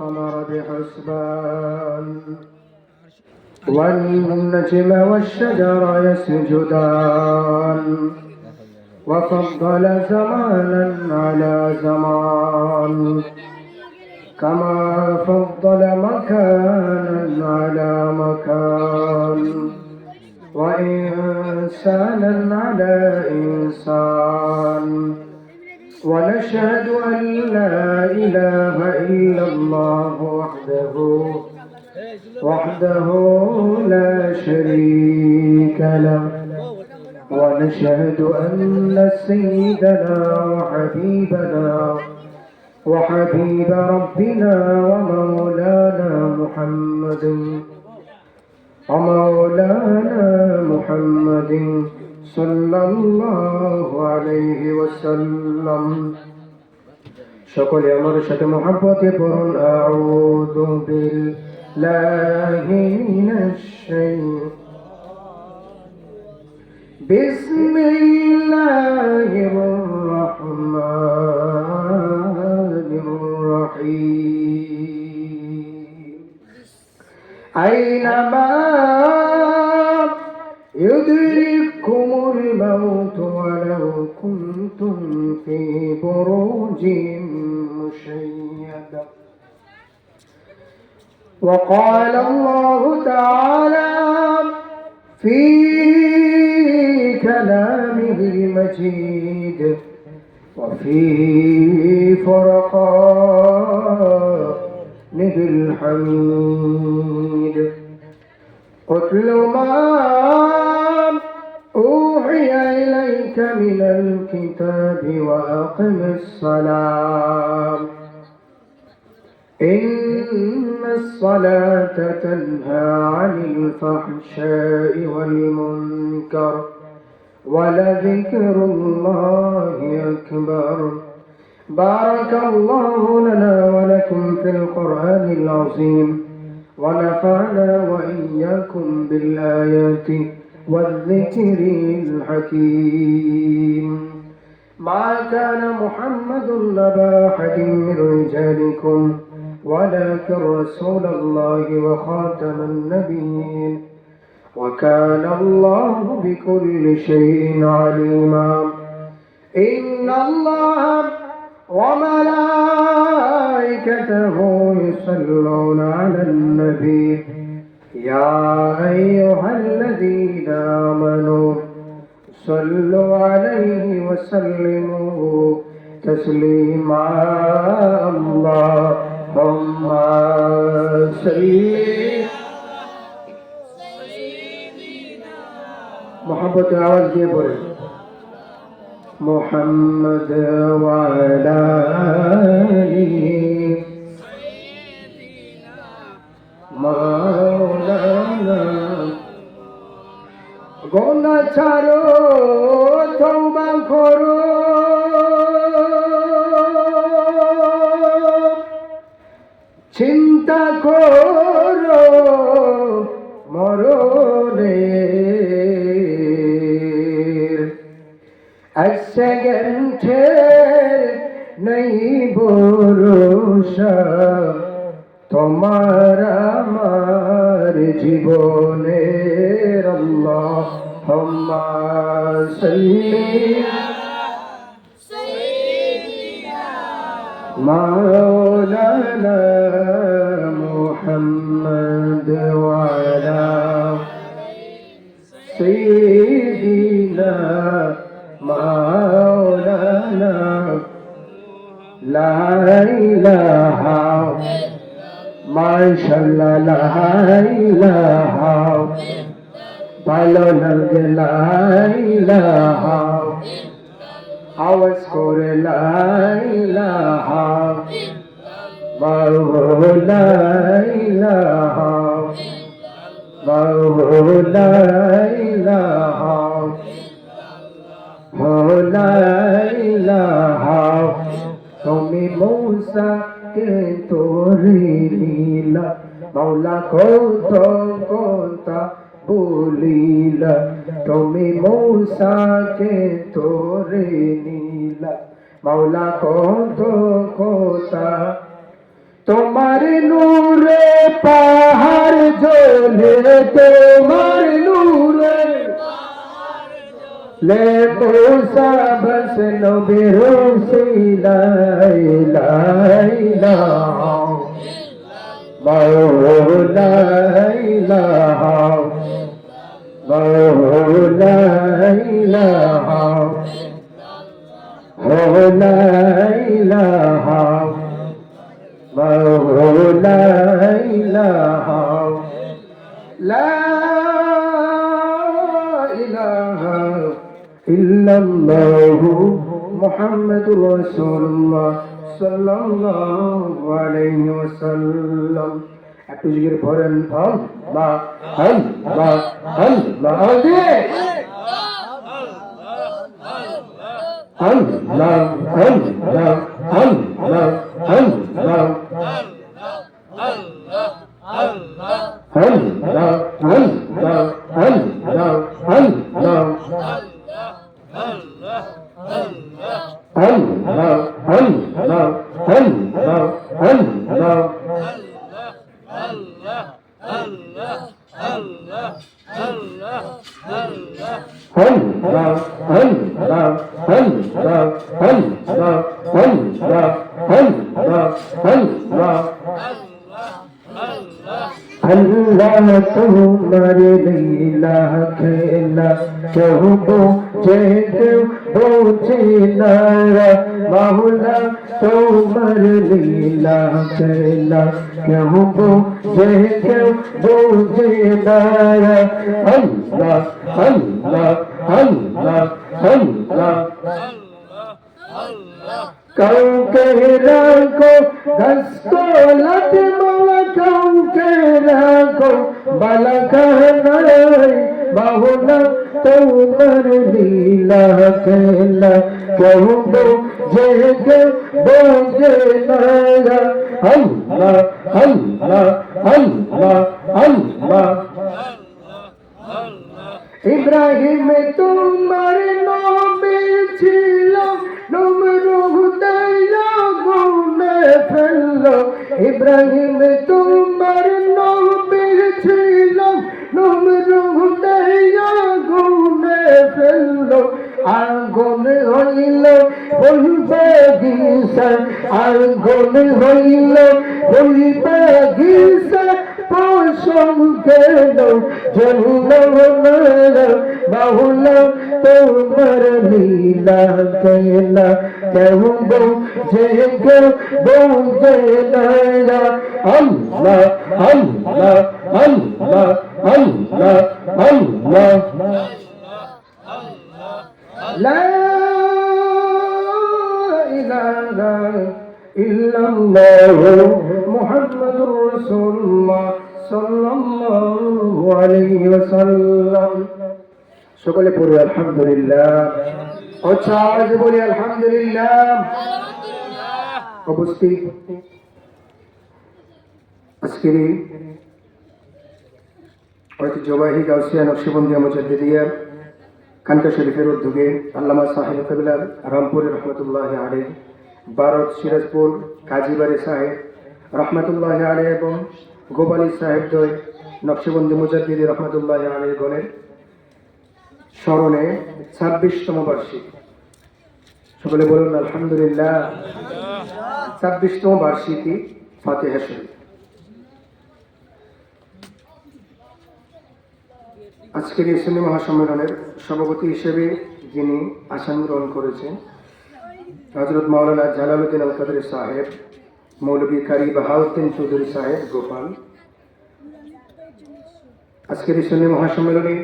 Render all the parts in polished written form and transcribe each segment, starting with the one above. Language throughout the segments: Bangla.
والقمر بحسبان والنجم والشجر يسجدان وفضل زمانا على زمان كما فضل مكانا على مكان وإنسانا على إنسان ونشهد أن لا إله إلا الله وحده لا شريك له ونشهد أن سيدنا وحبيب ربنا ومولانا محمد صلى الله عليه وسلم সকলে আমার সাথে মহব্বতে পড়ুন আউযু বিল্লাহি মিনাশ শাইতানির বিসমিল্লাহির রহমানির রহিম আইনামা ইউদরিকুমুল মাউত ওয়ালাউ কুনতুম ফি বুরুজিন মুশাইয়াদা وقال الله تعالى في كلامه المجيد وفي فرقانه الحميد اتل ما أوحي إليك من الكتاب وأقم الصلاة إن الصلاة تنهى عن الفحشاء والمنكر ولذكر الله أكبر بارك الله لنا ولكم في القرآن العظيم ونفعنا وإياكم بالآيات والذكر الحكيم ما كان محمد أبا أحد من رجالكم ولكن رسول الله وخاتم النبيين وكان الله بكل شيء عليما إن الله وملائكته يصلون على النبي يا أيها الذين آمنوا صلوا عليه وسلموا تسليما اللهم صل محبت आवाज দিয়ে পড়ে محمد وعلى آله مولانا গোনা ছাড়ো তওবা করো চিন্তা করো মরণের এক সেকেন্ডের নেই ভরসা তোমার আমার জীবনের আল্লাহুম্মা সাল্লি মাওলানা মুহাম্মদ ওয়া আলা সাইয়্যিদিনা মাওলানা লা ইলাহা মাশাআল্লাহ লা ইলাহা ভালো লাগে লা ইলাহা আওয়াজ করে লা ইলাহা মাওলা ইলাহা মাওলা ইলাহা মাওলা ইলাহা তুমি মূসা কে তোরে লীলা মাওলা কত কথা বলিলা তুমি মূসাকে তোরে নীলা মাওলা কত কথা তোমার নূরে পাহাড় জ্বলে, তোমার নূরে লে তো সবস নবীর সিলাই লাইলা মাওলা ইলাহা মাওলা ইলাহা মাওলা ইলাহা মাওলা ইলাহা লা ইলাহা ইল্লাল্লাহু মুহাম্মাদুর রাসূলুল্লাহ সাল্লাল্লাহু আলাইহি ওয়াসাল্লাম। একটু জিকির করেন আল্লাহ আল্লাহ আল্লাহ আল্লাহ আল্লাহ আল্লাহ আল্লাহ আল্লাহ আল্লাহ আল্লাহ अल्लाह तुम्हारे लीला खेला कहूँ बोझे बोझे नारा माहुला तुम्हारे लीला खेला कहूँ बोझे बोझे नारा अल्लाह अल्लाह अल्लाह अल्लाह काउके राखो दस्तो लट मावा काउके राखो बलकानाई बाहुला तुम्हार लीला खेला कहूँ बोझे बोझे नारा अल्लाह अल्लाह अल्लाह अल्लाह इब्राहिम तुम्हार नबी छिलो नमरूद गुने फेलो इब्राहिम तुम्हार नबी छिलो नमरूद गुने फेलो आगुन हইল বলবে গিসা আগুন হইল বলবে গিসা পশম কেন জন্ননার বাহুলা তোমার লীলা কেলা কেউ যে কেউ বলবে না আল্লাহ আল্লাহ আল্লাহ আল্লাহ আল্লাহ لا إله إلا الله محمد رسول الله صلى الله عليه وسلم সকলে পড়ি আলহামদুলিল্লাহ আচ্ছা আজ বলি আলহামদুলিল্লাহ উপস্থিত আজকের ঐতিহ্যবাহী গাউসিয়া নকশবন্দিয়া মুজাদ্দিদিয়া কানকা শরীফের উদ্যোগে আল্লামা সাহেব কাবিলা রামপুরের রহমতুল্লাহ আলাইহি ভারত সিরাজপুর কাজীবাড়ি সাহেব রহমতুল্লাহ আলাইহি এবং গোপালী সাহেব দয় নকশবন্দি মুজাদ্দিদি রহমতুল্লাহ আলাইহি গণের স্মরণে 26তম বার্ষিকী সকলে বলুন আলহামদুলিল্লাহ 26তম বার্ষিকী ফাতিহা শরীফ। আজকের এই সুন্নি মহাসম্মেলনের সভাপতি হিসেবে যিনি আসন গ্রহণ করেছেন হযরত মাওলানা জালালউদ্দিন আল কাদরি সাহেব, মৌলভী কারি বাহাউদ্দিন চৌধুরী সাহেব গোপাল। আজকের এই সুন্নি মহাসম্মেলনে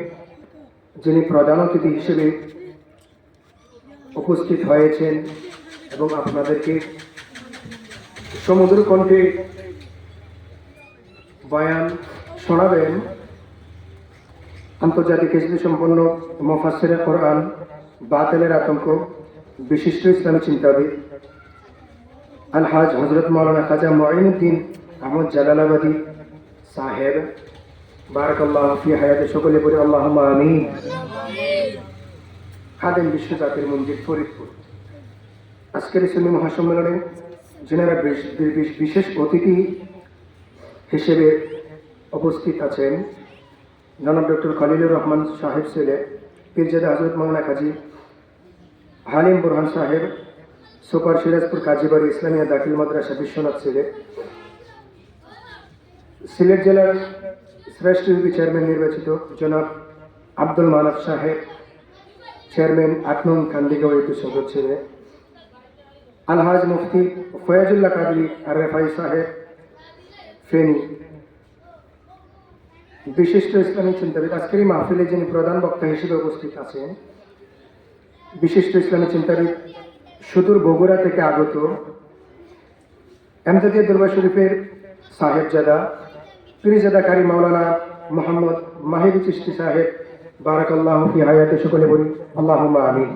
যিনি প্রধান অতিথি হিসেবে উপস্থিত হয়েছেন এবং আপনাদেরকে সমুদ্র কণ্ঠে বয়ান শোনাবেন আন্তর্জাতিক খ্যাতি সম্পন্ন মুফাসসিরে কোরআন, বাতিলের আতঙ্ক, বিশিষ্ট ইসলামী চিন্তাবিদ আলহাজ হযরত মাওলানা খাজা মুঈনুদ্দিন আহমদ জালালাবাদী সাহেব, বারাকাল্লাহু ফি হায়াতে, সকলে পড়ি আল্লাহুম্মা আমিন। খাদেম বিশ্ব জাতির মন্দির ফরিদপুর। আজকের সুন্নি মহাসম্মেলনে যিনারা বিশেষ অতিথি হিসেবে উপস্থিত আছেন, জনাব ডক্টর খলিলুর রহমান সাহেব ছেলে, পীরজাদা হজরত মৌলানা কাজী হালিম বুরহান সাহেব, সুপার সিরাজপুর কাজীবাড়ি ইসলামিয়া দাখিল মাদ্রাসা বিশ্বনাথ ছেলে, সিলেট জেলার শ্রেষ্ঠ ইউপি চেয়ারম্যান নির্বাচিত জনাব আব্দুল মানাফ সাহেব, চেয়ারম্যান ৮ নং কান্দিগাঁও ইউপি সদর ছেলে, আলহাজ মুফতি ফয়াজুল্লাহ কাদরি আর রেফাই সাহেব ফেনী, বিশিষ্ট ইসলামী চিন্তাবিদ। আজকের এই মাহফিলে যিনি প্রধান বক্তা হিসেবে উপস্থিত আছেন, বিশিষ্ট ইসলামী চিন্তাবিদ, সুদূর বগুড়া থেকে আগত এমদাদিয়া দরবার শরীফের সাহেবজাদা পীরজাদা কারি মাওলানা মোহাম্মদ মাহিবি চিশতি সাহেব, বারাকাল্লাহু ফি হায়াতে, সকলে বলি আল্লাহুম্মা আমিন।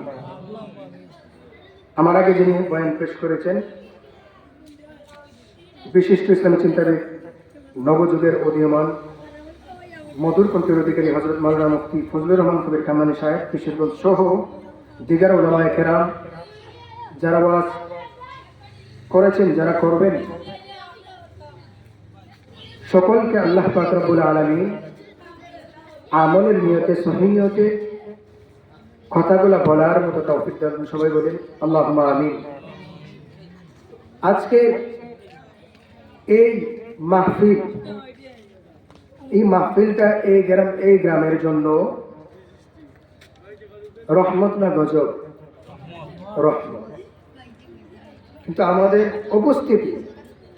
আমার আগে যিনি বয়ান পেশ করেছেন, বিশিষ্ট ইসলামী চিন্তাবিদ, নবযুগের উদীয়মান মধুর কণ্ঠের অধিকারী হযরত মাওলানা মুফতি ফজলুর রহমান কবির কামানী সাহেব কিশোরগঞ্জ সহ দিগার উলামায়ে কেরাম, যারা ওয়াজ করেছেন, যারা করবেন, সকলকে আল্লাহ পাক রব্বুল আলামিন আমলের নিয়তে, সহিহ নিয়তে কথাগুলো বলার মতো তৌফিক দান। সবাই বলেন আল্লাহুম্মা আমিন। আজকে এই মাহফিলটা এই গ্রামের জন্য রহমত না গজব? রহমত। কিন্তু আমাদের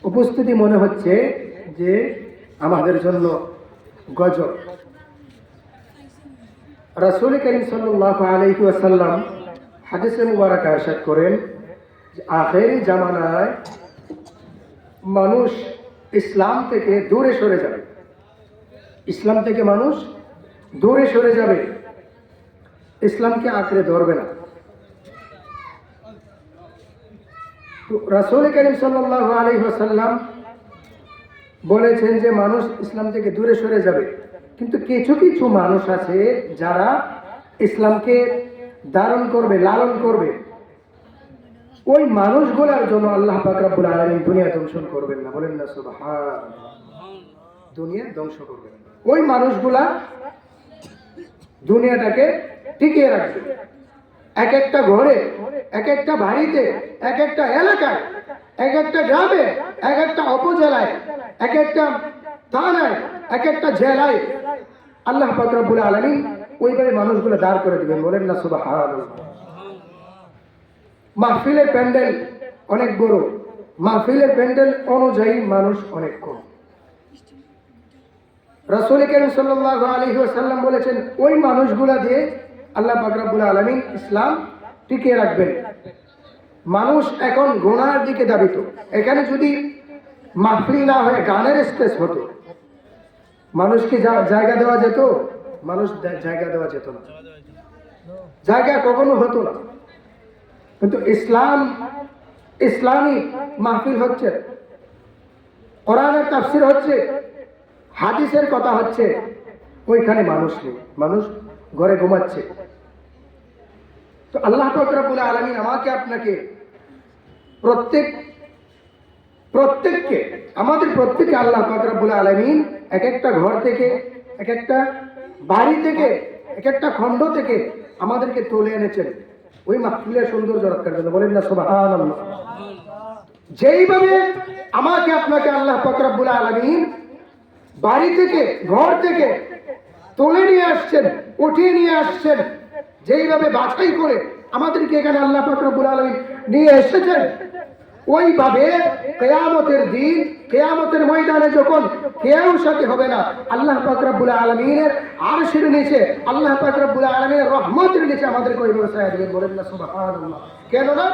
উপস্থিতি মনে হচ্ছে যে আমাদের জন্য গজব। রাসূল করিম সাল্লাল্লাহু আলাইহি ওয়াসাল্লাম হাদিসে মুবারাকা ইরশাদ করেন যে আখেরি জামানায় মানুষ ইসলাম থেকে দূরে সরে যাবে। ইসলাম থেকে মানুষ দূরে সরে যাবে, ইসলামকে আঁকড়ে ধরবে না। রাসূল করিম সাল্লাল্লাহু আলাইহি ওয়াসাল্লাম বলেছেন যে মানুষ ইসলাম থেকে দূরে সরে যাবে, কিন্তু কিছু কিছু মানুষ আছে যারা ইসলামকে ধারণ করবে, লালন করবে। ওই মানুষগুলোর জন্য আল্লাহ পাক রব্বুল আলামিন দুনিয়া ধ্বংস করবেন না। বলেন না সুবহানাল্লাহ। দুনিয়া ধ্বংস করবেন না। ওই মানুষগুলা দুনিয়াটাকে টিকিয়ে রাখবে। এক একটা ঘরে, এক একটা বাড়িতে, এক একটা এলাকায়, এক একটা গ্রামে, এক একটা উপজেলায়, এক একটা থানায়, এক একটা জেলায় আল্লাহ পাক রব্বুল আলামিন ওইভাবে মানুষগুলো দাঁড় করে দিবেন। বলেন না সুবহানাল্লাহ। মাহফিলের প্যান্ডেল অনেক বড়, মাহফিলের প্যান্ডেল অনুযায়ী মানুষ অনেক কম। রাসূল করিম সাল্লাল্লাহু আলাইহি ওয়াসাল্লাম বলেছেন ওই মানুষগুলা দিয়ে আল্লাহ পাক রব্বুল আলামিন ইসলাম টিকিয়ে রাখবেন। মানুষ এখন গুনার দিকে ধাবিত। এখানে যদি মাহফিল না হয়ে গানের স্টেজ হতো, মানুষকে জায়গা দেওয়া যেত? মানুষ জায়গা দেওয়া যেত না, জায়গা কখনো হতো না। কিন্তু ইসলামী মাহফিল হচ্ছে, কোরআনের তাফসীর হচ্ছে, হাদিসের কথা হচ্ছে, ওইখানে মানুষ নেই, মানুষ ঘরে ঘুমাচ্ছে। তো আল্লাহ পাক রব্বুল আলামিন আমাকে আপনাকে প্রত্যেককে আল্লাহ পাক রব্বুল আলামিন এক একটা ঘর থেকে, এক একটা বাড়ি থেকে, এক একটা খণ্ড থেকে আমাদেরকে তুলে এনেছেন ওই মাহফিলের সৌন্দর্য রক্ষার জন্য। বলেন না সুবহানাল্লাহ। যেইভাবে আমাকে আপনাকে আল্লাহ পাক রব্বুল আলামিন বাড়ি থেকে, ঘর থেকে তুলে নিয়ে আসছেন, উঠিয়ে নিয়ে আসছেন, যেইভাবে বাছাই করে আমাদেরকে এখানে আল্লাহ পাক রব্বুল আলামিন নিয়ে এসেছেন, ওইভাবে কিয়ামতের দিন, কিয়ামতের ময়দানে যখন কেউ সাথে হবে না, আল্লাহ পাক রব্বুল আলামিনের আরশের নিচে, আল্লাহ পাক রব্বুল আলামিনের রহমতের নিচে আমাদেরকে ওই ব্যবসায় দিবেন। বলেন না সুবহানাল্লাহ। কেননা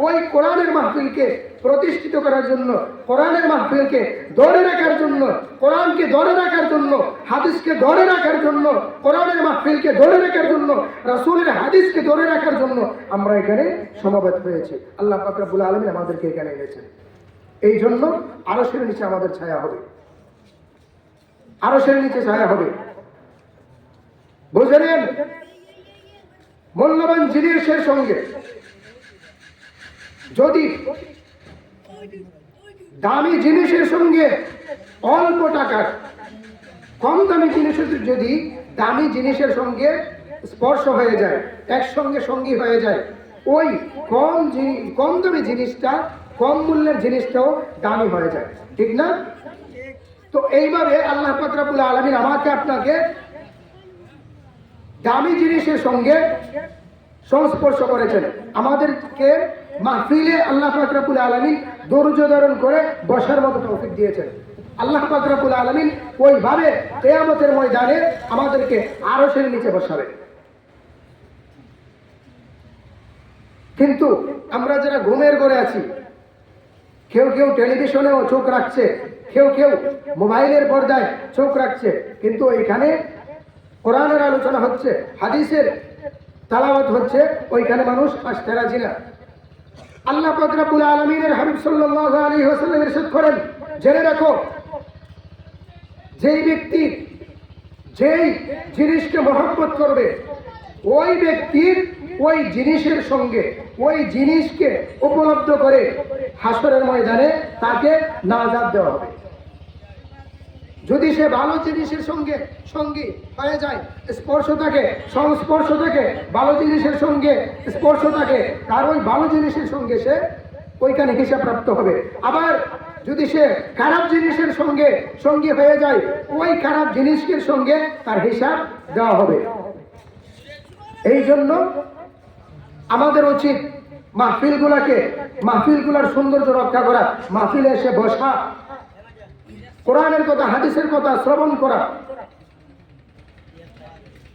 ওই কোরআনের মাহফিলকে প্রতিষ্ঠিত করার জন্য, কোরআনের মাহফিলকে ধরে রাখার জন্য, কোরআনকে ধরে রাখার জন্য, হাদিসকে ধরে রাখার জন্য, কোরআনের মাহফিলকে ধরে রাখার জন্য, রাসূলের হাদিসকে ধরে রাখার জন্য আমরা এখানে সমবেত হয়েছি। আল্লাহ পাক রব্বুল আলামিন আমাদেরকে এখানে এনেছেন। এই জন্য আরশের নিচে আমাদের ছায়া হবে, আরশের নিচে ছায়া হবে। বুঝলেন? মূল্যবান জিনিসের সঙ্গে যদি দামি জিনিসের সঙ্গে অল্প টাকার কম দামি জিনিসের যদি দামি জিনিসের সঙ্গে স্পর্শ হয়ে যায়, একসঙ্গে সঙ্গী হয়ে যায়, ওই কম দামি জিনিসটা, কম মূল্যের জিনিসটাও দামি হয়ে যায়, ঠিক না? তো এইভাবে আল্লাহ পাক রব্বুল আলামিন আমাকে আপনাকে দামি জিনিসের সঙ্গে সংস্পর্শ করেছেন। আমাদেরকে মাহফিলে আল্লাহ পাক রব্বুল আলামিন ধৈর্য ধারণ করে বসার মতো তৌফিক দিয়েছেন। আল্লাহ পাক রব্বুল আলামিন ওইভাবে কিয়ামতের ময়দানে আমাদেরকে আরশের নিচে বসাবেন। কিন্তু আমরা যারা ঘুমের ঘরে আছি, কেউ কেউ টেলিভিশনেও চোখ রাখছে, কেউ কেউ মোবাইলের পর্দায় চোখ রাখছে, কিন্তু এখানে কোরআনের আলোচনা হচ্ছে, হাদিসের তালাওয়াত হচ্ছে, ওইখানে মানুষ আসতে রাজি না। আল্লাহ পাক রব্বুল আলামিনের হাবিব সাল্লাল্লাহু আলাইহি ওয়াসাল্লাম ইরশাদ করেন, জেনে রাখো, যেই ব্যক্তি যেই জিনিসকে মহব্বত করবে, ওই ব্যক্তির ওই জিনিসের সঙ্গে ওই জিনিসকে উপলব্ধ করে হাসরের ময়দানে তাকে নাজাত দেওয়া হবে। যদি সে ভালো জিনিসের সঙ্গে সঙ্গী হয়ে যায়, স্পর্শ থাকে, সংস্পর্শ থাকে, ভালো জিনিসের সঙ্গে স্পর্শ থাকে, তার ওই ভালো জিনিসের সঙ্গে সে ওইখানে হিসাব প্রাপ্ত হবে। আবার যদি সে খারাপ জিনিসের সঙ্গে সঙ্গী হয়ে যায়, ওই খারাপ জিনিসের সঙ্গে তার হিসাব দেওয়া হবে। এই জন্য আমাদের উচিত মাহফিলগুলার সৌন্দর্য রক্ষা করা, মাহফিলে এসে বসা, কোরআনের কথা হাদিসের কথা শ্রবণ করা।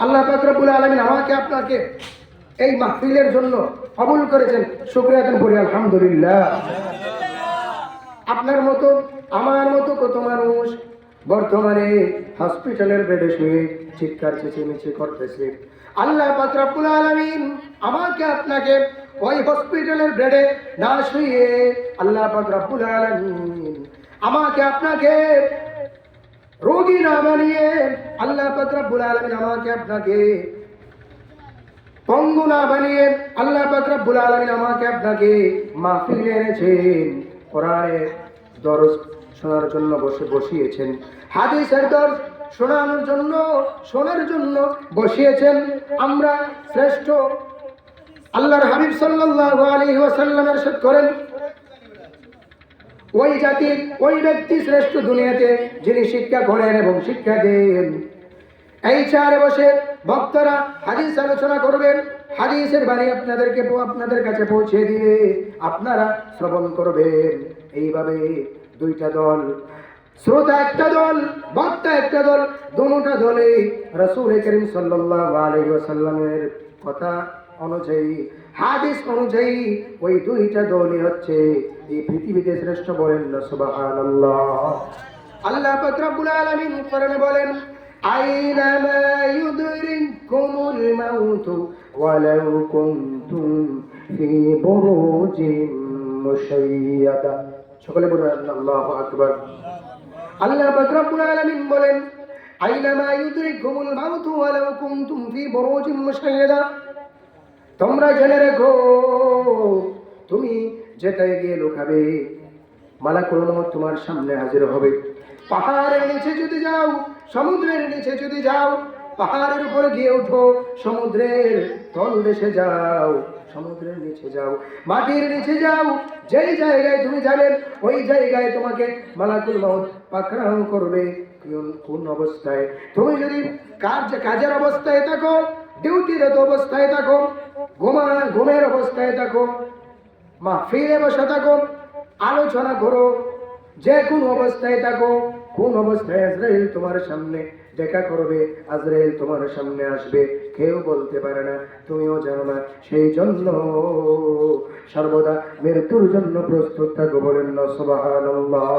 আল্লাহ পাক রব্বুল আলামিন আমাকে আপনাকে এই মাহফিলের জন্য কবুল করেছেন, শুকরিয়া আদান করি আলহামদুলিল্লাহ। আপনার মতো আমার মতো কত মানুষ বর্তমানে হসপিটালের বেডে শুয়ে চিৎকার চেঁচিমেচি করতেছে। আল্লাহ পাক রব্বুল আলামিন আমাকে আপনাকে ওই হসপিটালের বেডে না শুয়ে আল্লাহ পাক রব্বুল আলামিন আমাকে আপনাকে রোগী না বানিয়ে আল্লাহ পাক রব্বুল আলামিন আমাকে আপনাকে পঙ্গু না বানিয়ে আল্লাহ পাক রব্বুল আলামিন আমাকে আপনাকে মাহফিলে এনেছেন, কোরআনের দরস শোনার জন্য বসিয়েছেন, হাদিসের দরস শোনার জন্য বসিয়েছেন। আমরা শ্রেষ্ঠ আল্লাহর হাবিব সাল্লাল্লাহু আলাইহি ওয়াসাল্লাম ইরশাদ করেন, ওই জাতির ওই ব্যক্তি শ্রেষ্ঠ দুনিয়াতে যিনি শিক্ষা করেন এবং শিক্ষা দেন। এই চেয়ারে বসে বক্তারা হাদিস আলোচনা করবেন, হাদিসের বাণী আপনাদের কাছে পৌঁছে দিয়ে আপনারা শ্রবণ করবেন। এইভাবে দুইটা দল, শ্রোতা একটা দল, বক্তা একটা দল, দুটো দলে রাসূল করিম সাল্লাল্লাহু আলাইহি ওয়াসাল্লামের কথা অনুযায়ী, হাদিস অনুযায়ী ওই দুইটা দলই হচ্ছে এই পৃথিবীতে শ্রেষ্ঠ। বলেন না সুবহানাল্লাহ। আল্লাহ পাক রব্বুল আলামিন কোরআনে বলেন, আইনামা ইউদরিকুমুল মাউতু ওয়ালাউ কুনতুম ফি বুরুজিন মুশাইয়াদা। সকলে বলেন আল্লাহু আকবার। আল্লাহ পাক রব্বুল আলামিন বলেন, আইনামা ইউদরিকুমুল মাউতু ওয়ালাউ কুনতুম ফি বুরুজিন মুশাইয়াদা। তোমরা জেনে রেখো, তুমি যেটাই গিয়ে লুকাবে, মালাকুল মউত তোমার সামনে হাজির হবে। পাহাড়ের নিচে যদি যাও, সমুদ্রের নিচে যদি যাও, পাহাড়ের উপরে গিয়ে উঠো, সমুদ্রের তলদেশে যাও, সমুদ্রের নিচে যাও, মাটির নিচে যাও, যেই জায়গায় তুমি যাবে ওই জায়গায় তোমাকে মালাকুল মউত পাকড়াও করবে। কোন অবস্থায়? তুমি যদি কাজের অবস্থায় থাকো, ডিউটিরত অবস্থায় থাকো, ঘুমের অবস্থায় থাকো, মাহফিলে বসে থাকো, আলোচনা করো, যে কোন অবস্থায় থাকো, কোন অবস্থায় আজরাইল তোমার সামনে দেখা করবে, আজরাইল তোমার সামনে আসবে, কেউ বলতে পারে না, তুমিও জানো না। সেই জন্য সর্বদা মৃত্যুর জন্য প্রস্তুত থাকো। বলেন না সুবহানাল্লাহ।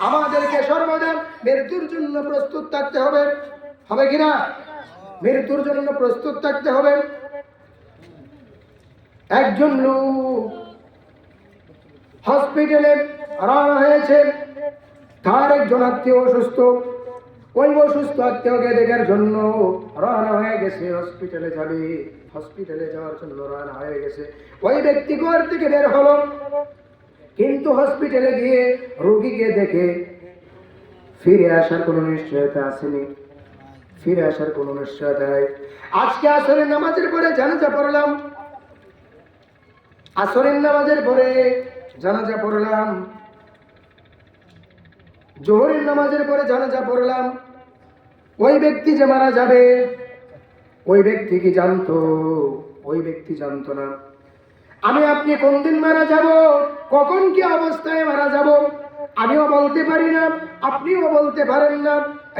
আমাদেরকে সর্বদা মৃত্যুর জন্য প্রস্তুত থাকতে হবে, হবে কিনা? মৃত্যুর জন্য প্রস্তুত থাকতে হবে। একজন লোক হসপিটালে রওনা হয়েছে, তার একজন আত্মীয় অসুস্থ, ওই অসুস্থ আত্মীয়কে দেখার জন্য রওনা হয়ে গেছে, হসপিটালে যাবে, হসপিটালে যাওয়ার জন্য রওনা হয়ে গেছে। ওই ব্যক্তি ঘর থেকে বের হলো, কিন্তু হসপিটালে গিয়ে রোগীকে দেখে ফিরে আসার কোনো নিশ্চয়তা আসেনি, ফিরে আসার কোনো নিশ্চয়তা নাই। আজকে আসরের নামাজের পরে জানাজা পড়লাম, আসরের নামাজের পরে জানাজা পড়লাম, জোহরের নামাজের পরে জানাজা পড়লাম। ওই ব্যক্তি যে মারা যাবে, ওই ব্যক্তি কি জানতো? ওই ব্যক্তি জানতো না। আমি আপনি কোন দিন মারা যাব, কখন কি অবস্থায় মারা যাব, আমিও বলতে পারি না, আপনিও বলতে পারেন না।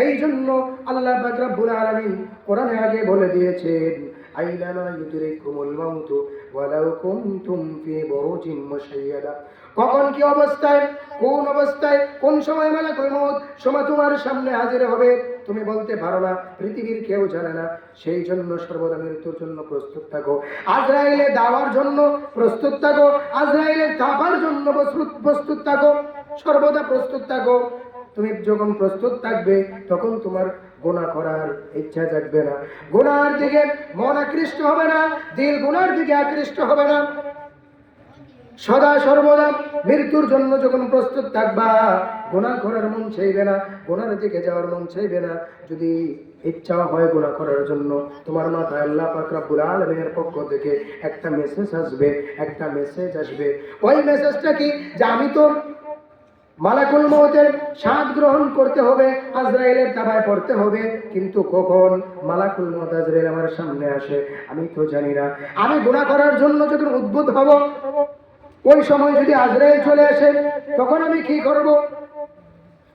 এই জন্য আল্লাহ পাক রব্বুল আলামিন কোরআনে আগে বলে দিয়েছেন, আইনামা ইউদরিকুমুল মাউতু ওয়ালাউ কুনতুম ফি বুরুজিন মুশাইয়াদা। কখন কি অবস্থায়, কোন অবস্থায়, কোন সময় মালাকুল মউত সময় তোমার সামনে হাজির হবে তুমি বলতে পারো না, পৃথিবীর কেউ জানে না। সেই জন্য সর্বদা মৃত্যুর জন্য প্রস্তুত থাকো, আজরাইলে দাওয়ার জন্য প্রস্তুত থাকো, আজরাইলে চাপার জন্য প্রস্তুত থাকো, সর্বদা প্রস্তুত থাকো। তুমি যখন প্রস্তুত থাকবে তখন তোমার গুনাহ করার ইচ্ছা জাগবে না, গুনাহের দিকে মন আকৃষ্ট হবে না, দিল গুনার দিকে আকৃষ্ট হবে না। সদা সর্বদা মৃত্যুর জন্য যখন প্রস্তুত থাকবা, গুনাহ করার মন চাইবে না, গুনাহের দিকে যাওয়ার মন চাইবে না। যদি ইচ্ছা হয় গুনাহ করার জন্য, তোমার মাথায় আল্লাহ পাক রব্বুল আলামিনের পক্ষ থেকে একটা মেসেজ আসবে, একটা মেসেজ আসবে। ওই মেসেজটা কি? যে আমি তো মালাকুল মউতের স্বাদ গ্রহণ করতে হবে, আজরাইলের তাবায় পড়তে হবে, কিন্তু কখন মালাকুল মউত আজরাইল আমার সামনে আসে আমি তো জানি না। আমি গুনাহ করার জন্য যখন উদ্বুদ্ধ হব, ওই সময় যদি আজরাইল চলে আসে তখন আমি কি করব?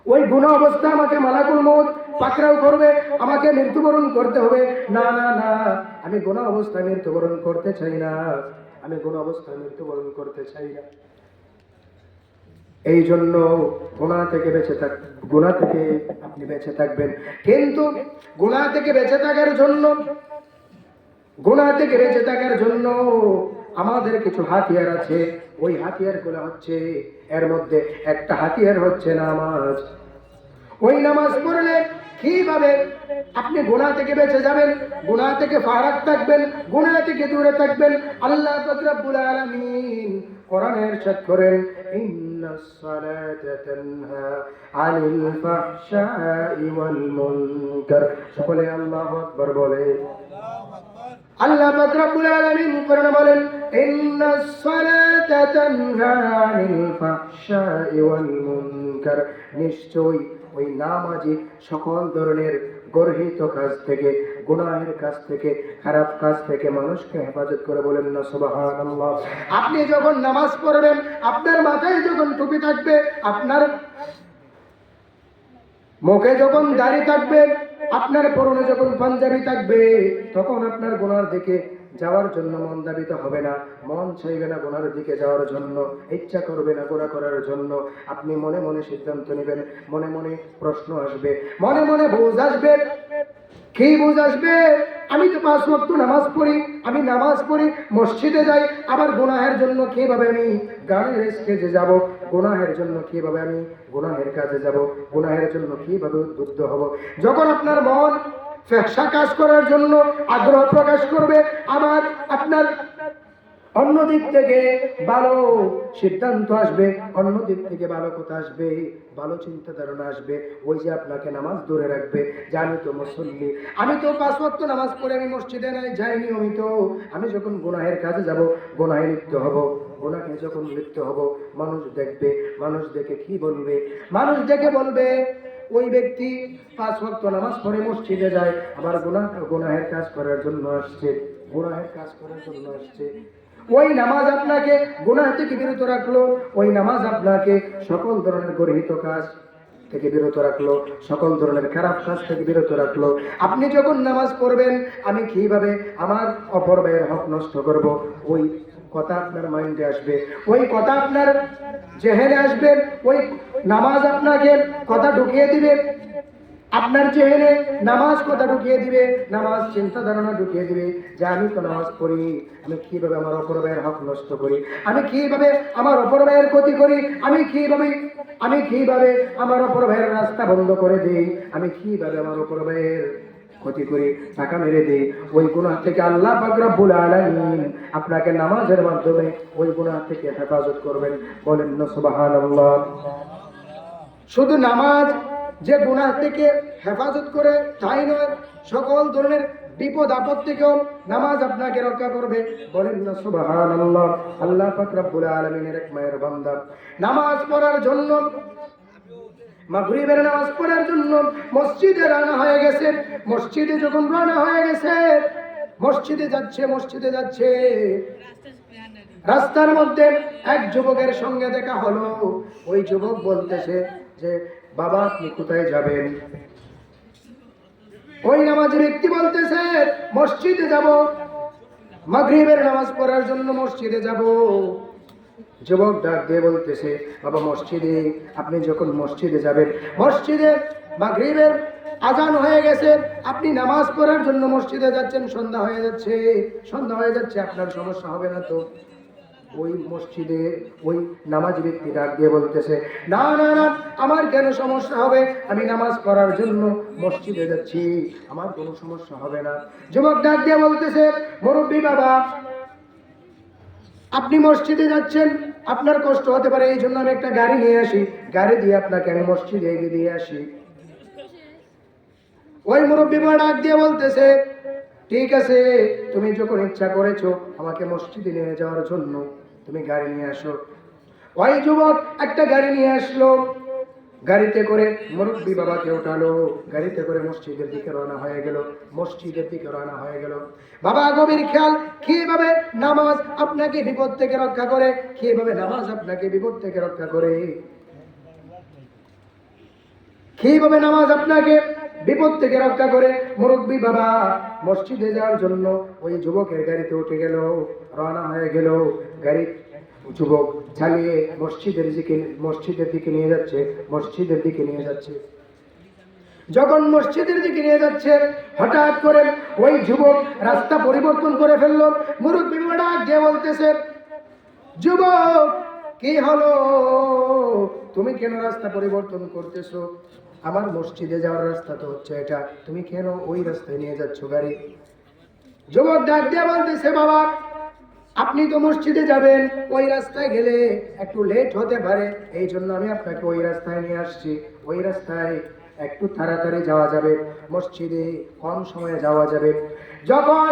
ওই গুনাহ অবস্থা আমাকে মালাকুল মউত পাকড়াও করবে, আমাকে মৃত্যুবরণ করতে হবে। না না না, আমি গুনাহ অবস্থায় মৃত্যুবরণ করতে চাই না, আমি গুনাহ অবস্থায় মৃত্যুবরণ করতে চাই না। এই জন্য গুনাহ থেকে বেঁচে থাক, গুনাহ থেকে আপনি বেঁচে থাকবেন। কিন্তু গুনাহ থেকে বেঁচে থাকার জন্য, গুনাহ থেকে বেঁচে থাকার জন্য আমাদের কিছু হাতিয়ার আছে। ওই হাতিয়ারগুলো হচ্ছে, এর মধ্যে একটা হাতিয়ার হচ্ছে নামাজ। ওই নামাজ পড়লে কিভাবে আপনি গুনাহ থেকে বেঁচে যাবেন, গুনাহ থেকে ফারাক থাকবেন, গুনাহ থেকে দূরে থাকবেন? আল্লাহ পাক রব্বুল আলামিন কোরআনে ইরশাদ করেন, ইন্নাস সালাতা তানহা আনিল ফাহশাই ওয়াল মুনকার। সকলে আল্লাহু আকবার বলে। আল্লাহ পাক রব্বুল আলামিন কোরআনে বলেন, ইন্নাস সালাতা তানহা আনিল ফাহশাই ওয়াল মুনকার। নিশ্চয়ই ওই নামাজি সকল ধরনের গর্হিত কাজ থেকে, গুনাহের কাজ থেকে, খারাপ কাজ থেকে মানুষকে হেফাজত করে। বলেন না সুবহানাল্লাহ। আপনি যখন নামাজ পড়বেন, আপনার মাথায় যখন টুপি থাকবে, আপনার মুখে যখন দাড়ি থাকবে, আপনার পরনে যখন পাঞ্জাবি থাকবে, তখন আপনার গুনার দিকে যাওয়ার জন্য মন দাবিত হবে না, মন চাইবে না গুনার দিকে যাওয়ার জন্য, ইচ্ছা করবে না গুনাহ করার জন্য। আপনি মনে মনে সিদ্ধান্ত নেবেন, মনে মনে প্রশ্ন আসবে, মনে মনে বুঝ আসবে। কি বুঝ আসবে? আমি তো 5 ওয়াক্ত নামাজ পড়ি, আমি নামাজ পড়ি, মসজিদে যাই, আবার গুনাহের জন্য কিভাবে আমি গানের স্টেজে যাব, গুনাহের জন্য কিভাবে আমি গুনাহের কাজে যাব, গুনাহের জন্য কিভাবে উদ্বুদ্ধ হব। যখন আপনার মন ফেহশা কাজ করার জন্য আগ্রহ প্রকাশ করবে, আবার আপনার অন্য দিক থেকে ভালো সিদ্ধান্ত আসবে, অন্য দিক থেকে ভালো কথা আসবে, ভালো চিন্তা ধারণা আসবে, ওই যে আপনাকে নামাজ ধরে রাখবে। যে আমি তো মুসল্লি, আমি তো 5 ওয়াক্ত নামাজ পড়ে আমি মসজিদে যাই নিয়মিত, আমি যখন গুনাহের কাজে যাব, গুনাহে লিপ্ত হব, গুনাহে যখন লিপ্ত হব, মানুষ দেখবে, মানুষ দেখে কি বলবে? মানুষ দেখে বলবে, ওই ব্যক্তি 5 ওয়াক্ত নামাজ পড়ে মসজিদে যায়, আবার গুনাহের কাজ করার জন্য আসছে, গুনাহের কাজ করার জন্য আসছে। ওই নামাজ আপনাকে গুনাহ থেকে বিরত রাখলো, ওই নামাজ আপনাকে সকল ধরনের গর্হিত কাজ থেকে বিরত রাখলো, সকল ধরনের খারাপ কাজ থেকে বিরত রাখলো। আপনি যখন নামাজ পড়বেন, আমি কিভাবে আমার অপর ভাইয়ের হক নষ্ট করব, ওই কথা আপনার মাইন্ডে আসবে, ওই কথা আপনার জেহেনে আসবে, ওই নামাজ আপনাকে কথা ঢুকিয়ে দিবে, আপনার জেহেনে নামাজ কথা ঢুকিয়ে দিবে, নামাজ চিন্তা ধারণা ঢুকিয়ে দিবে যে আমি তো নামাজ পড়ি, আমি কিভাবে আমার অপর ভাইয়ের হক নষ্ট করি, আমি কিভাবে আমার অপর ভাইয়ের ক্ষতি করি, আমি কিভাবে আমার অপর ভাইয়ের রাস্তা বন্ধ করে দিই, আমি কিভাবে আমার অপর ভাইয়ের ক্ষতি করি, টাকা মেরে দিই, ওই গুনাহ থেকে আল্লাহ পাক রব্বুল আলামিন আপনাকে নামাজের মাধ্যমে ওই গুনাহ থেকে হেফাজত করবেন। বলেন না সুবহানাল্লাহ। শুধু নামাজ যে গুনাহ থেকে হেফাজত করে তাই নয়, সকল ধরনের বিপদ আপদ থেকেও নামাজ আপনাকে রক্ষা করবে। বলেন না সুবহানাল্লাহ। আল্লাহ পাক রব্বুল আলামিনের এক মায়ের বান্দা নামাজ পড়ার জন্য, মাগরিবের নামাজ পড়ার জন্য মসজিদে রওনা হয়ে গেছে। মসজিদে যখন রওনা হয়ে গেছে, মসজিদে যাচ্ছে, রাস্তার মধ্যে এক যুবকের সঙ্গে দেখা হলো। ওই যুবক বলতেছে যে বাবা আপনি কোথায় যাবেন? ওই নামাজি ব্যক্তি বলতেছে মসজিদে যাব, মাগরিবের নামাজ পড়ার জন্য মসজিদে যাব। যুবক ডাক দিয়ে বলতেছে বাবা মসজিদে, আপনি যখন মসজিদে যাবেন, মসজিদে মাগরিবের আজান হয়ে গেছে, আপনি নামাজ পড়ার জন্য মসজিদে যাচ্ছেন, সন্ধ্যা হয়ে যাচ্ছে, আপনার সমস্যা হবে না তো? ওই মসজিদে ওই নামাজি ব্যক্তি ডাক দিয়ে বলতেছে না না না, আমার কেন সমস্যা হবে? আমি নামাজ পড়ার জন্য মসজিদে যাচ্ছি, আমার কোনো সমস্যা হবে না। যুবক ডাক দিয়ে বলতেছে মুরব্বী বাবা, আপনি মসজিদে যাচ্ছেন, আপনার কষ্ট হতে পারে, এই জন্য আমি একটা গাড়ি নিয়ে আসি, গাড়ি দিয়ে আপনাকে আমি মসজিদে এগিয়ে দিয়ে আসি। ওই মুরব্বী বাবা ডাক দিয়ে বলতেছে ঠিক আছে, তুমি যখন ইচ্ছা করেছো আমাকে মসজিদে নিয়ে যাওয়ার জন্য, তুমি গাড়ি নিয়ে আসো। ওই যুবক একটা গাড়ি নিয়ে আসলো, গাড়িতে করে মুরব্বী বাবাকে উঠালো, গাড়িতে করে মসজিদের দিকে রওনা হয়ে গেল। বাবা গভীর খেয়াল, কিভাবে নামাজ আপনাকে বিপদ থেকে রক্ষা করে, কিভাবে নামাজ আপনাকে বিপদ থেকে রক্ষা করে, কিভাবে নামাজ আপনাকে বিপদ থেকে রক্ষা করে। মুরব্বী বাবা মসজিদে যাওয়ার জন্য ওই যুবকের গাড়িতে উঠে গেল, রওনা হয়ে গেল। গাড়ি যুবক চালিয়ে মসজিদের দিকে নিয়ে যাচ্ছে। যখন মসজিদের দিকে নিয়ে যাচ্ছে, হঠাৎ করে ওই যুবক রাস্তা পরিবর্তন করে ফেললো। মুরব্বী বাবা ডাক দিয়ে বলতেছে যুবক কি হলো, তুমি কেন রাস্তা পরিবর্তন করতেছো? আমার মসজিদে যাওয়ার রাস্তা তো হচ্ছে এটা, তুমি কেন ওই রাস্তায় নিয়ে যাচ্ছ গাড়ি? যুবক ডাক দিয়ে বলতেছে বাবা, আপনি তো মসজিদে যাবেন, ওই রাস্তায় গেলে একটু লেট হতে পারে, এই জন্য আমি আপনাকে ওই রাস্তায় নিয়ে আসছি। ওই রাস্তায় একটু তাড়াতাড়ি যাওয়া যাবে, মসজিদে কম সময়ে যাওয়া যাবে। যখন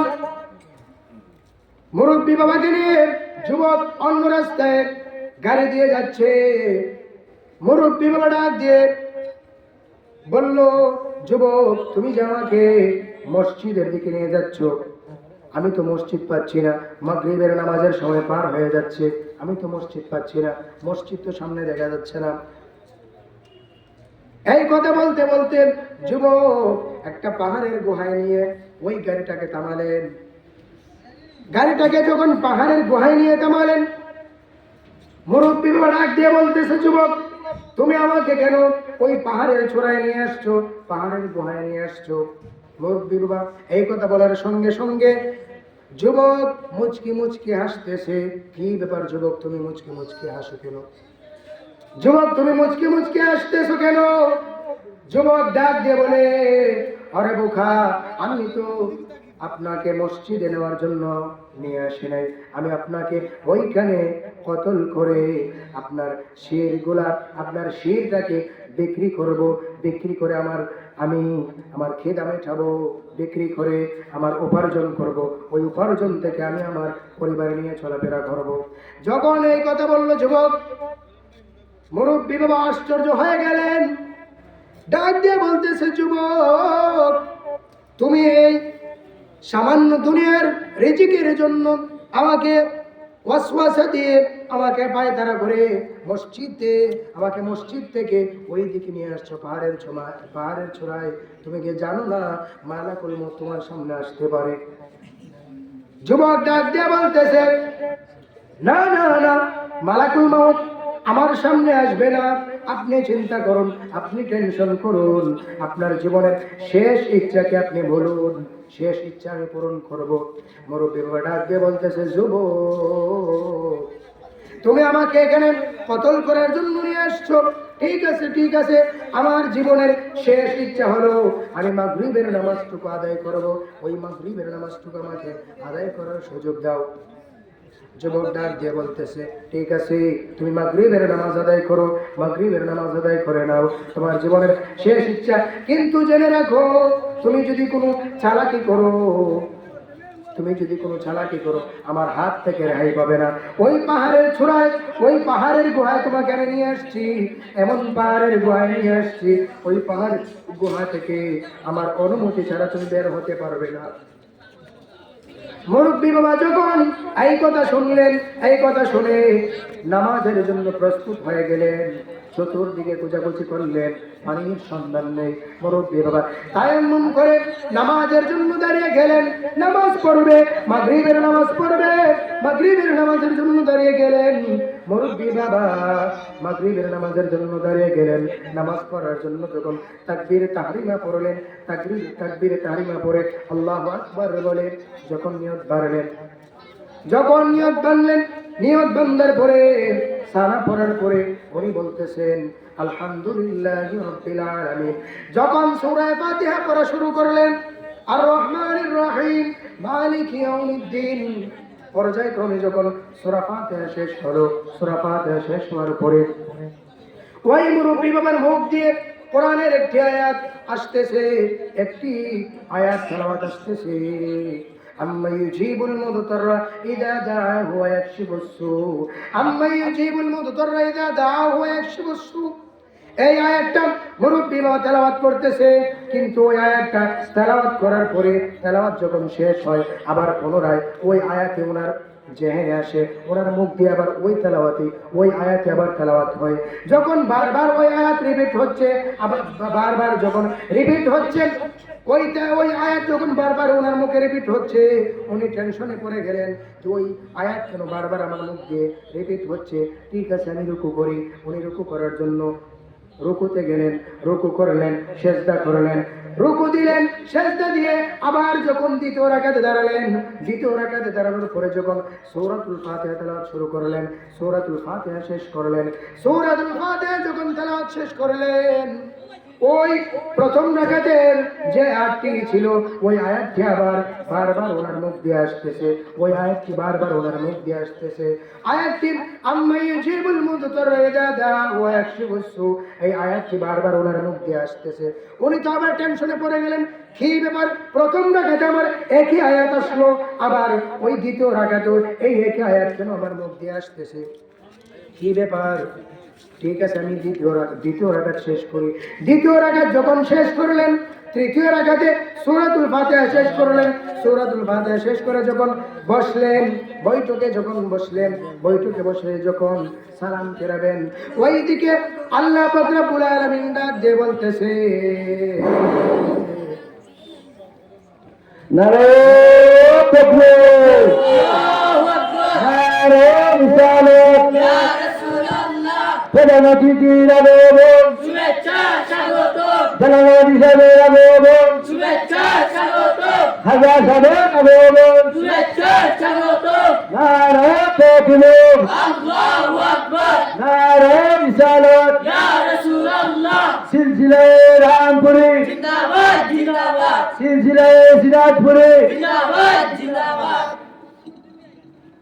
মুরব্বী বাবাকে নিয়ে যুবক অন্য রাস্তায় গাড়ি দিয়ে যাচ্ছে, মুরব্বী বাবা ডাক দিয়ে বলল যুবক, তুমি যে আমাকে মসজিদের দিকে নিয়ে যাচ্ছ, আমি তো মসজিদ পাচ্ছি না, মাগরিবের নামাজের সময় পার হয়ে যাচ্ছে, আমি তো মসজিদ পাচ্ছি না, মসজিদ তো সামনে দেখা যাচ্ছে না। এই কথা বলতে বলতে যুবক একটা পাহাড়ের গুহায় নিয়ে ওই গাড়িটাকে থামালেন। গাড়িটাকে যখন পাহাড়ের গুহায় নিয়ে থামালেন, মুরব্বী বাবা ডাক দিয়ে বলতেছে যুবক, তুমি আমাকে কেন ওই পাহাড়ের চূড়ায় নিয়ে আসছো, পাহাড়ের গুহায় নিয়ে আসছো? মুরব্বী বাবা এই কথা বলার সঙ্গে সঙ্গে যুবক মুচকি হাসতেছে। কি ব্যাপার যুবক, তুমি মুচকি হাসো কেন? যুবক তুমি মুচকি হাসতেছো কেন? যুবক ডাক দিয়ে বলে আরে বোকা, আমি তো আপনাকে মসজিদে নেওয়ার জন্য নিয়ে আসি নাই, আমি আপনাকে ওইখানে কতল করে আপনার শিরটাকে বিক্রি করে আমি আমার খেদা মেটাবো, বিক্রি করে আমার উপার্জন করব, ওই উপার্জন থেকে আমি আমার পরিবার নিয়ে চলাফেরা করব। যখন এই কথা বলল যুবক, মুরব্বী বাবা আশ্চর্য হয়ে গেলেন। ডাক দিয়ে বলতেছে যুবক, তুমি এই সামান্য দুনিয়ার রিজিকের জন্য আমাকে ওয়াসওয়াসা দিয়ে আমাকে পায়তারা করে আমাকে মসজিদ থেকে ওই দিকে নিয়ে আসছো, পাহাড়ের চূড়ায়। তুমি কি জানো না মালাকুল মউত তোমার সামনে আসতে পারে? যুবক ডাক দিয়ে বলতেছে না না না, মালাকুল মউত আমার সামনে আসবে না। আপনি চিন্তা করুন, আপনি টেনশন করুন, আপনার জীবনের শেষ ইচ্ছাকে আপনি বলুন, শেষ ইচ্ছা আমি পূরণ করব। মুরব্বী বাবা ডাক দিয়ে বলতেছে যুবক, তুমি আমাকে এখানে কতল করার জন্য নিয়ে আসছো, ঠিক আছে, আমার জীবনের শেষ ইচ্ছা হলো আমি মাগরিবের নামাজটুকু আদায় করব, ওই মাগরিবের নামাজটুকু আমাকে আদায় করার সুযোগ দাও। যুবক ডাক দিয়ে বলতেছে, ঠিক আছে, তুমি মাগরিবের নামাজ আদায় করো, মাগরিবের নামাজ আদায় করে নাও, তোমার জীবনের শেষ ইচ্ছা। কিন্তু জেনে রাখো, তুমি যদি কোনো চালাকি করো, আমার হাত থেকে রেহাই পাবে না। ওই পাহাড়ের চূড়ায়, ওই পাহাড়ের গুহায় তোমাকে আমি নিয়ে আসছি, এমন পাহাড়ের গুহায় নিয়ে আসছি, ওই পাহাড়ের গুহা থেকে আমার অনুমতি ছাড়া তুমি বের হতে পারবে না। মুরব্বী বাবা যখন এই কথা শুনলেন, এই কথা শুনে নামাজের জন্য প্রস্তুত হয়ে গেলেন, চতুর্দিকে খোঁজাখুঁজি করলেন, পানির সন্ধান নেই। মুরব্বী বাবা তায়াম্মুম করে নামাজের জন্য দাঁড়িয়ে গেলেন, নামাজ পড়বে, মাগরিবের নামাজ পড়বে, মাগরিবের নামাজের জন্য দাঁড়িয়ে গেলেন। মুরব্বী বাবা মাগরিবের নামাজের জন্য দাঁড়িয়ে গেলেন, নামাজ পড়ার জন্য যখন তাকবীরে তাহরিমা পড়লেন, তাকবীরে তাহরিমা পড়ে আল্লাহু আকবার বলে যখন নিয়ত বাড়লেন, নিয়ত বান্দার পরে সানা পড়ার পরে উনি বলতেছেন আলহামদুলিল্লাহি রাব্বিল আলামিন। যখন সূরা ফাতিহা পড়া শুরু করলেন, আর রহমানির রহিম মালিকি ইয়াউমিদ্দিন, পর্যায়ক্রমে যখন সূরা ফাতিহা শেষ হলো, সূরা ফাতিহা শেষ হওয়ার পরে ওই মুরব্বী বাবার মুখ দিয়ে কোরআনের একটি আয়াত আসতেছে, একটি আয়াত তেলাওয়াত আসতেছে, আম্মা ইউজিবুল মুদতাররা ইযা দাআহু ওয়া ইয়াকশিফুস সু, আম্মা ইউজিবুল মুদতাররা ইযা দাআহু ওয়া ইয়াকশিফুস সু। এই আয়াতটা মুরব্বী বাবা তেলাওয়াত করতেছে, কিন্তু ওই আয়াতটা তেলাওয়াত করার পরে, তেলাওয়াত যখন শেষ হয়, আবার পুনরায় ওই আয়াতে ওনার জেহেনে আসে, ওনার মুখ দিয়ে আবার ওই তেলাওয়াতে, ওই আয়াতে আবার তেলাওয়াত হয়। যখন বারবার ওই আয়াত রিপিট হচ্ছে, আবার বারবার যখন রিপিট হচ্ছে, ওই আয়াত যখন বারবার ওনার মুখে রিপিট হচ্ছে, উনি টেনশনে পড়ে গেলেন যে ওই আয়াত কেন বারবার আমার মুখ দিয়ে রিপিট হচ্ছে। ঠিক আছে, আমি রুকু করি। উনি রুকু করার জন্য রুকুতে গেলেন, রুকু করলেন, সেজদা করলেন, রুকু দিলেন, সেজদা দিয়ে আবার যখন দ্বিতীয় রাকাতে দাঁড়ালেন, দ্বিতীয় রাকাতে দাঁড়ানোর পরে যখন সূরাতুল ফাতিহা তেলাওয়াত শুরু করলেন, সূরাতুল ফাতিহা শেষ করলেন, সূরাতুল ফাতিহা যখন তেলাওয়াত শেষ করলেন, ওই প্রথম রাকাতের যে আয়াতটি ছিল, ওই আয়াতটি আবার বারবার ওনার মুখ দিয়ে আসতেছে, ওই আয়াতটি বারবার ওনার মুখ দিয়ে আসতেছে। আয়াতটি আম্মা ইউজিবুল মুদতাররা ইযা দাআহু ওয়া ইয়াকশিফুস সু, এই আয়াতটি বারবার ওনার মুখ দিয়ে আসতেছে। উনি তো আবার টেনশনে পড়ে গেলেন, কি ব্যাপার, প্রথম রাকাতে আমার একই আয়াত আসলো, আবার ওই দ্বিতীয় রাকাতেও এই একই আয়াত কেন আমার মুখ দিয়ে আসতেছে, কি ব্যাপার? ঠিক আছে, আমি দ্বিতীয় রাকাত শেষ করি। দ্বিতীয় রাকাত যখন শেষ করলেন, তৃতীয় রাকাতে সূরাতুল ফাতিহা শেষ করলেন। সূরাতুল ফাতিহা শেষ করে যখন বসলেন, বৈঠকে যখন বসলেন, বৈঠকে বসে যখন সালাম ফেরাবেন, ওইদিকে আল্লাহ পাক রব্বুল আলামিন ডাক দিয়ে বলতেছে, নারে তাকবীর, আল্লাহু আকবার, নারে রিসালাত, ইয়া রাসূলুল্লাহ, প্রধানমন্ত্রী জিন্দাবাদ, শুভেচ্ছা স্বাগতম, জনগণ হিসেবে আবেদন, শুভেচ্ছা স্বাগতম, হাজার হাজার আবেদন, শুভেচ্ছা স্বাগতম, নারে তাকবীর, আল্লাহু আকবার, নারে রিসালাত, ইয়া রাসূলুল্লাহ, সিলসিলায়ে রামপুরি জিন্দাবাদ জিন্দাবাদ, সিলসিলায়ে সিরাজপুরি জিন্দাবাদ জিন্দাবাদ।